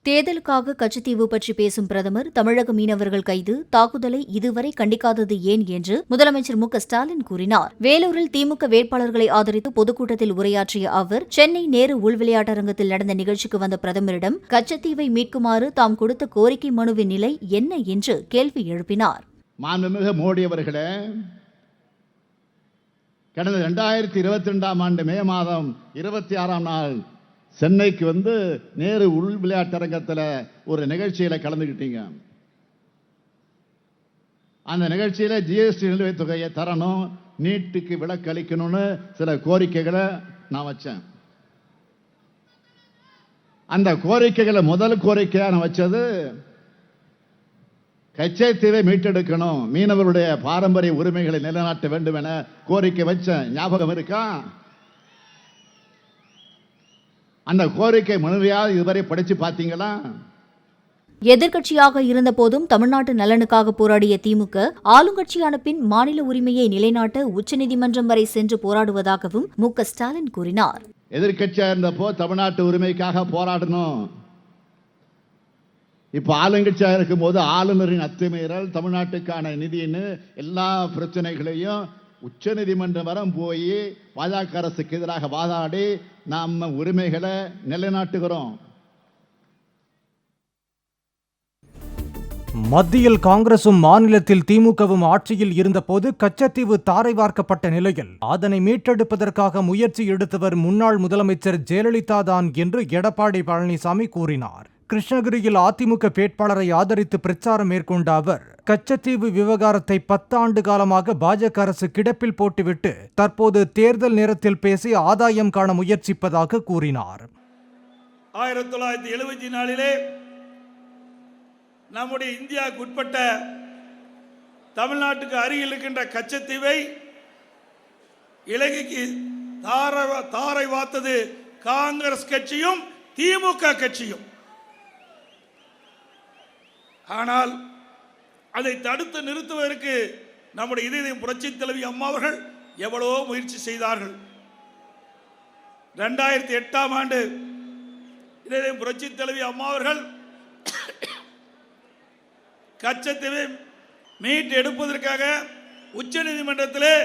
தேர்தலுக்காக கச்சத்தீவு பற்றி பேசும் பிரதமர் தமிழக மீனவர்கள் கைது தாக்குதலை இதுவரை கண்டிக்காதது ஏன் என்று முதலமைச்சர் மு.க.ஸ்டாலின் கூறினார். வேலூரில் திமுக வேட்பாளர்களை ஆதரித்து பொதுக்கூட்டத்தில் உரையாற்றிய அவர், சென்னை நேரு உள்விளையாட்டரங்கத்தில் நடந்த நிகழ்ச்சிக்கு வந்த பிரதமரிடம் கச்சத்தீவை மீட்குமாறு தாம் கொடுத்த கோரிக்கை மனுவின் நிலை என்ன என்று கேள்வி எழுப்பினார். மாண்புமிகு மோடி அவர்களே, கடந்த 2022ஆம் ஆண்டு மே மாதம் 26ஆம் நாள் சென்னைக்கு வந்து நேரு உள் விளையாட்டரங்கத்தில் ஒரு நிகழ்ச்சியில கலந்துக்கிட்டீங்க. அந்த நிகழ்ச்சியில ஜிஎஸ்டி நிலுவைத் தொகையை தரணும், நீட்டுக்கு விலக்கு அளிக்கணும்னு சில கோரிக்கைகளை நான் வச்சேன். அந்த கோரிக்கைகளை முதல் கோரிக்கையா நான் வச்சது கச்சத்தீவை மீட்டெடுக்கணும், மீனவருடைய பாரம்பரிய உரிமைகளை நிலைநாட்ட வேண்டும் என கோரிக்கை வச்சேன். ஞாபகம் இருக்கா? அந்த கோரிக்கை மனுவையாவது இதுவரை படிச்சு பார்த்தீங்களா? எதிர்க்கட்சியாக இருந்தபோதும் தமிழ்நாட்டு நலனுக்காக போராடிய திமுக ஆளுங்கட்சியான பின் மாநில உரிமையை நிலைநாட்ட உச்சநீதிமன்றம் வரை சென்று போராடுவதாகவும் மு.க.ஸ்டாலின் கூறினார். எதிர்க்கட்சியா இருந்தப்போ தமிழ்நாட்டு உரிமைக்காக போராடணும். இப்ப ஆளுங்கட்சியா இருக்கும் போது ஆளுநரின் அத்துமீறல், தமிழ்நாட்டுக்கான நிதின்னு எல்லா பிரச்சனைகளையும் உச்ச நீதிமன்றம் வரை போய் பாஜக அரசுக்கு எதிராக வாதாடி நம்ம உரிமைகளை நிலைநாட்டுகிறோம். மத்தியில் காங்கிரசும் மாநிலத்தில் திமுகவும் ஆட்சியில் இருந்தபோது கச்சத்தீவு தாரை வார்க்கப்பட்ட நிலையில் அதனை மீட்டெடுப்பதற்காக முயற்சி எடுத்தவர் முன்னாள் முதலமைச்சர் ஜெயலலிதா தான் என்று எடப்பாடி பழனிசாமி கூறினார். கிருஷ்ணகிரியில் அதிமுக வேட்பாளரை ஆதரித்து பிரச்சாரம் மேற்கொண்ட அவர், கச்சத்தீவு விவகாரத்தை 10 ஆண்டு காலமாக பாஜக அரசு கிடப்பில் போட்டுவிட்டு தற்போது தேர்தல் நேரத்தில் பேசி ஆதாயம் காண முயற்சிப்பதாக கூறினார். 1974 நம்முடைய இந்தியாவுக்கு உட்பட்ட தமிழ்நாட்டுக்கு அருகில் இருக்கின்ற கச்சத்தீவை இலங்கைக்கு தாரை வார்த்தது காங்கிரஸ் கட்சியும் திமுக கட்சியும். ஆனால் அதை தடுத்து நிறுத்துவதற்கு நம்முடைய இதயம் புரட்சி தலைவி அம்மா அவர்கள் எவ்வளவோ முயற்சி செய்தார்கள். 2008ஆம் ஆண்டு இதயம் புரட்சி தலைவி அம்மா அவர்கள் கச்சத்தீவை மீட்டு எடுப்பதற்காக உச்ச நீதிமன்றத்திலே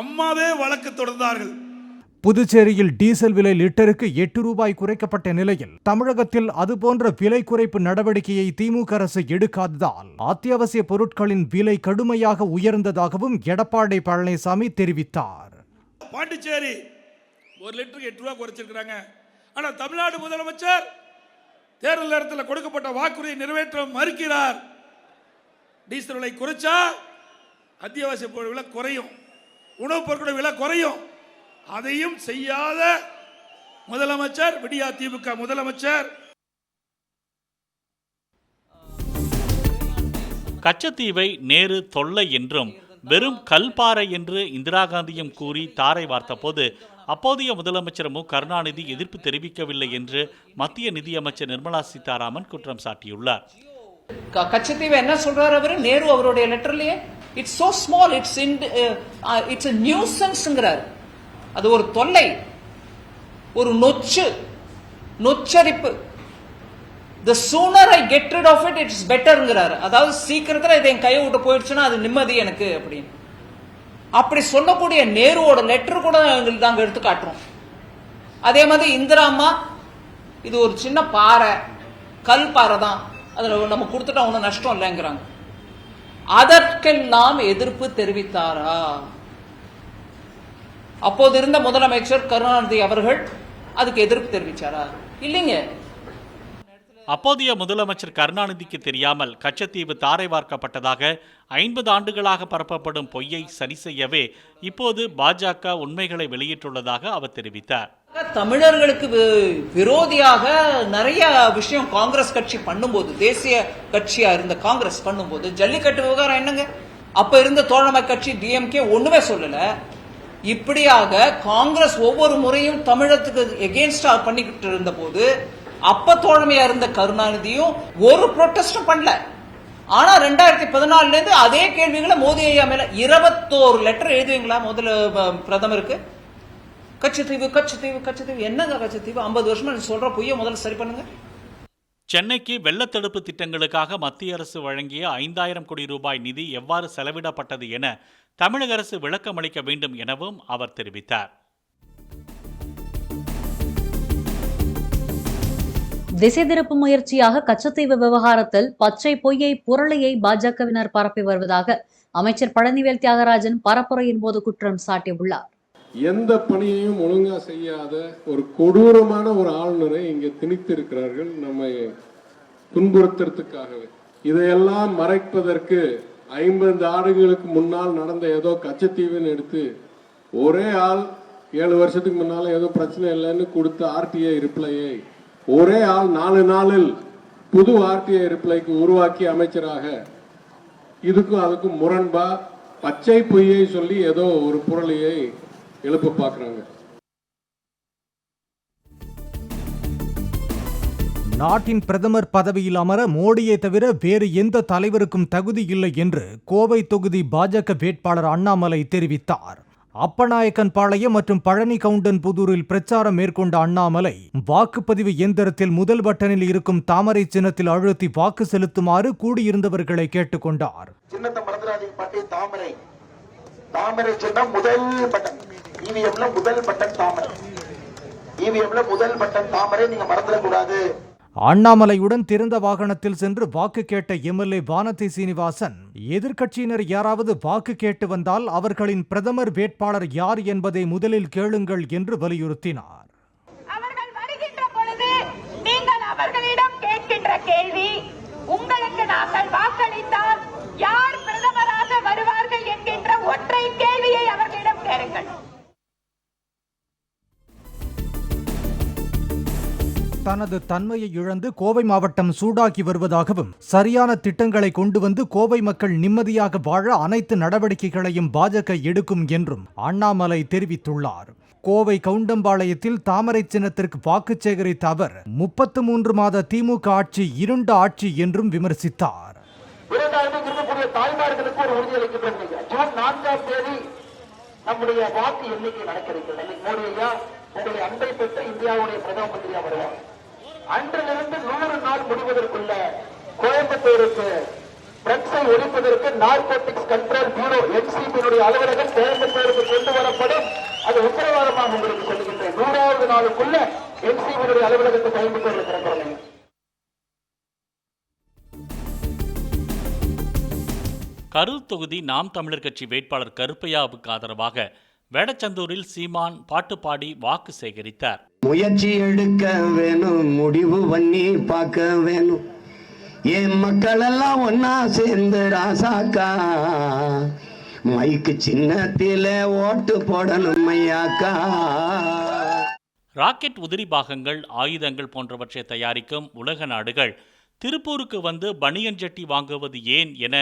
அம்மாவே வழக்கு தொடர்ந்தார்கள். புதுச்சேரியில் டீசல் விலை லிட்டருக்கு 8 ரூபாய் குறைக்கப்பட்ட நிலையில் தமிழகத்தில் அதுபோன்ற விலை குறைப்பு நடவடிக்கையை திமுக அரசு எடுக்காததால் அத்தியாவசிய பொருட்களின் விலை கடுமையாக உயர்ந்ததாகவும் எடப்பாடி பழனிசாமி தெரிவித்தார். பாண்டிச்சேரி 1 லிட்டருக்கு 8 ரூபாய் குறைச்சிருக்கிறாங்க. ஆனால் தமிழ்நாடு முதலமைச்சர் தேர்தல் நேரத்தில் கொடுக்கப்பட்ட வாக்குறுதியை நிறைவேற்ற மறுக்கிறார். டீசல் விலை குறைச்சா அத்தியாவசிய பொருள் விலை குறையும், உணவுப் பொருட்கள் விலை குறையும். அதையும் செய்யாத முதலமைச்சர், விடியா திமுக முதலமைச்சர். கச்சத்தீவை நேரு தொல்லை என்றும் வெறும் கல்பாறை என்று இந்திரா காந்தியும் கூறி தாரை வார்த்தபோது அப்போதைய முதலமைச்சர் மு. கருணாநிதி எதிர்ப்பு தெரிவிக்கவில்லை என்று மத்திய நிதியமைச்சர் நிர்மலா சீதாராமன் குற்றம் சாட்டியுள்ளார். கச்சத்தீவை என்ன சொல்றாரு அவரு? நேரு அவருடைய லெட்டர்லயே it's so small, it's a நியூசன்ஸ்ங்கறார். அது ஒரு தொல்லை, ஒரு நொச்சரிப்பு. The sooner I get rid of it, it's betterங்கறார். அதாவது சீக்கிரத்துல இதை என் கையை விட்டு போயிடுச்சுன்னா அது நிம்மதி எனக்கு அப்படின்னு. அப்படி சொல்லக்கூடிய நேருவோட லெட்டர் கூட நாங்க எடுத்து காட்டுறோம். அதே மாதிரி இந்திரா அம்மா, இது ஒரு சின்ன பாறை, கல் பாறை தான், அதுல நம்ம கொடுத்துட்டா ஒன்றும் நஷ்டம் இல்லைங்கிறாங்க. அதற்கெல்லாம் எதிர்ப்பு தெரிவித்தாரா அப்போது இருந்த முதலமைச்சர் கருணாநிதி அவர்கள்? அதுக்கு எதிர்ப்பு தெரிவிச்சாரா? இல்லைங்க. அப்போதைய முதலமைச்சர் கருணாநிதிக்கு தெரியாமல் கச்சத்தீவு தாரை வார்க்கப்பட்டதாக 50 ஆண்டுகளாக பரப்பப்படும் பொய்யை சரி செய்யவே இப்போது பாஜக உண்மைகளை வெளியிட்டுள்ளதாக அவர் தெரிவித்தார். தமிழர்களுக்கு விரோதியாக நிறைய விஷயம் காங்கிரஸ் கட்சி பண்ணும்போது, தேசிய கட்சியா இருந்த காங்கிரஸ் பண்ணும்போது, ஜல்லிக்கட்டு விவகாரம் என்னங்க, அப்ப இருந்த தோழமை கட்சி டிஎம்கே ஒண்ணுமே சொல்லல. இப்படியாக காங்கிரஸ் ஒவ்வொரு முறையும் தமிழகத்துக்கு எகெயின்ஸ்டா பண்ணிக்கிட்டு இருந்த போது அப்ப தோழமையா இருந்த கருணாநிதியும் ஒரு ப்ரொட்டஸ்டும் பண்ணல. ஆனா 2014 இருந்து அதே கேள்விகளை மோடி ஐயா மேல 21 லெட்டர் எழுதுவீங்களா முதல்ல பிரதமருக்கு? கச்சத்தீவு கச்சத்தீவு கச்சத்தீவு என்னங்க கச்சத்தீவு? 50 வருஷமா சொல்ற பொய்ய முதல்ல சரி பண்ணுங்க. சென்னைக்கு வெள்ளத்தடுப்பு திட்டங்களுக்காக மத்திய அரசு வழங்கிய 5000 கோடி ரூபாய் நிதி எவ்வாறு செலவிடப்பட்டது என தமிழக அரசு விளக்கமளிக்க வேண்டும் எனவும் அவர் தெரிவித்தார். திசை திருப்பும் முயற்சியாக கச்சத்தீவு விவகாரத்தில் பச்சை பொய்யை புரளையை பாஜகவினர் பரப்பி வருவதாக அமைச்சர் பழனிவேல் தியாகராஜன் பரப்புரையின் போது குற்றம் சாட்டியுள்ளார். எந்த பணியையும் ஒழுங்கா செய்யாத ஒரு கொடூரமான ஒரு ஆளுநரை இங்கே திணித்திருக்கிறார்கள் நம்மை துன்புறுத்துறதுக்காகவே. இதையெல்லாம் மறைப்பதற்கு 50 ஆண்டுகளுக்கு முன்னால் நடந்த ஏதோ கச்சத்தீவுன்னு எடுத்து ஒரே ஆள் 7 வருஷத்துக்கு முன்னால ஏதோ பிரச்சனை இல்லைன்னு கொடுத்த ஆர்டிஐ ரிப்ளையை ஒரே ஆள் 4 நாளில் புது ஆர்டிஐ ரிப்ளைக்கு உருவாக்கி அமைச்சராக இதுக்கும் அதுக்கும் முரண்பா பச்சை பொய்யை சொல்லி ஏதோ ஒரு புரளியை எழுப்ப பார்க்கிறாங்க. நாட்டின் பிரதமர் பதவியில் அமர மோடியை தவிர வேறு எந்த தலைவருக்கும் தகுதி இல்லை என்று கோவை தொகுதி பாஜக வேட்பாளர் அண்ணாமலை தெரிவித்தார். அப்பநாயக்கன்பாளையம் மற்றும் பழனி கவுண்டன்புதூரில் பிரச்சாரம் மேற்கொண்ட அண்ணாமலை வாக்குப்பதிவு இயந்திரத்தில் முதல் பட்டனில் இருக்கும் தாமரை சின்னத்தில் அழுத்தி வாக்கு செலுத்துமாறு கூடியிருந்தவர்களை கேட்டுக்கொண்டார். தாமரை சின்னம் முதல் பட்டன், இவிஎம்ல முதல் பட்டன் தாமரை, இவிஎம்ல முதல் பட்டன் தாமரை, நீங்க மறந்துடக்கூடாது. அண்ணாமலையுடன் திறந்த வாகனத்தில் சென்று வாக்கு கேட்ட எம்எல்ஏ வானதி சீனிவாசன் எதிர்க்கட்சியினர் யாராவது வாக்கு கேட்டு வந்தால் அவர்களின் பிரதமர் வேட்பாளர் யார் என்பதை முதலில் கேளுங்கள் என்று வலியுறுத்தினார். அவர்கள் வருகின்ற பொழுது நீங்கள் அவர்களிடம் கேட்கின்ற கேள்வி, உங்களுக்கு நாங்கள் வாக்களித்தால் யார் பிரதமராக வருவார்கள் என்கின்ற ஒற்றை கேள்வியை அவர்களிடம் கேளுங்கள். தனது தன்மையை இழந்து கோவை மாவட்டம் சூடாக்கி வருவதாகவும் சரியான திட்டங்களை கொண்டு வந்து கோவை மக்கள் நிம்மதியாக வாழ அனைத்து நடவடிக்கைகளையும் பாஜக எடுக்கும் என்றும் அண்ணாமலை தெரிவித்துள்ளார். கோவை கவுண்டம்பாளையத்தில் தாமரை சின்னத்திற்கு வாக்கு சேகரித்த அவர் 33 மாத திமுக ஆட்சி இருண்ட ஆட்சி என்றும் விமர்சித்தார். தாய்மார்களுக்கு ஒரு உறுதி அளிக்கின்றோம். ஜூன் 4ஆம் தேதி நம்முடைய வாக்கு எண்ணிக்கை நடக்கிறது. மோடி ஐயா உங்களை அன்பை பெற்ற இந்தியாவுடைய பிரதம மந்திரியா வருவார். அன்றிலிருந்து 100 நாள் முடிவதற்குள்ள கோயம்புத்தூருக்கு ட்ரக்ஸை ஒழிப்பதற்கு நார்கோட்டிக்ஸ் கண்ட்ரோல் பியூரோ NCB அலுவலகம் கோயம்புத்தூருக்கு கொண்டு வரப்படும். அது உத்தரவாதமாக உங்களுக்கு சொல்லுகின்றேன். 100வது நாளுக்குள்ள NCB அலுவலகத்தை கோயம்புத்தூரில் திறக்கிறேன். கரூர் தொகுதி நாம் தமிழர் கட்சி வேட்பாளர் கருப்பையாவுக்கு ஆதரவாக வேடச்சந்தூரில் சீமான் பாட்டு பாடி வாக்கு சேகரித்தார். முயற்சி எடுக்க வேணும், முடிவு பண்ணி பார்க்க வேணும், என் மக்கள் எல்லாம் ஒன்னா சேர்ந்து ராசாக்கா மைக்கு சின்னத்தில ஓட்டு போடணும் ஐயாக்கா. ராக்கெட் உதிரி பாகங்கள், ஆயுதங்கள் போன்றவற்றை தயாரிக்கும் உலக நாடுகள் திருப்பூருக்கு வந்து பனியன் ஜட்டி வாங்குவது ஏன் என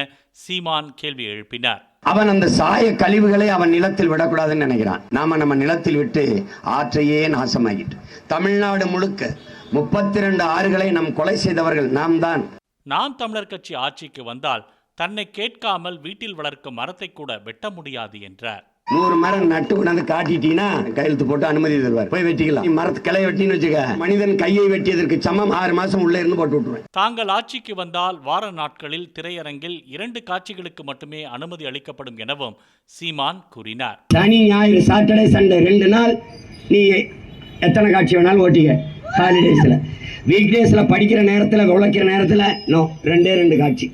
சீமான் கேள்வி எழுப்பினார். அவன் அந்த சாய கழிவுகளை அவன் நிலத்தில் விடக்கூடாதுன்னு நினைக்கிறான். நாம நம்ம நிலத்தில் விட்டு ஆற்றையே நாசமாகிட்டு தமிழ்நாடு முழுக்க 32 ஆறுகளை நம் கொலை செய்தவர்கள் நாம் தான். நாம் தமிழர் கட்சி ஆட்சிக்கு வந்தால் தன்னை கேட்காமல் வீட்டில் வளர்க்கும் மரத்தை கூட வெட்ட முடியாது என்றார். 100 மரம் நட்டு கொண்டாந்து காட்டிட்டீங்கன்னா கையெழுத்து போட்டு அனுமதி தருவார், போய் வெட்டிக்கலாம். மரத்து கிளை வெட்டின்னு வச்சுக்க, மனிதன் கையை வெட்டியதற்கு சமம் 6 மாசம் உள்ள இருந்து போட்டு விட்டுருவேன். தாங்கள் ஆட்சிக்கு வந்தால் வார நாட்களில் திரையரங்கில் 2 காட்சிகளுக்கு மட்டுமே அனுமதி அளிக்கப்படும் எனவும் சீமான் கூறினார். சனி ஞாயிறு சாட்டர்டே சண்டே 2 நாள் நீ எத்தனை காட்சி வேணாலும் ஓட்டிக்க. ஹாலிடேஸ்ல வீக் டேஸ்ல படிக்கிற நேரத்துல உழைக்கிற நேரத்துல 2 காட்சி.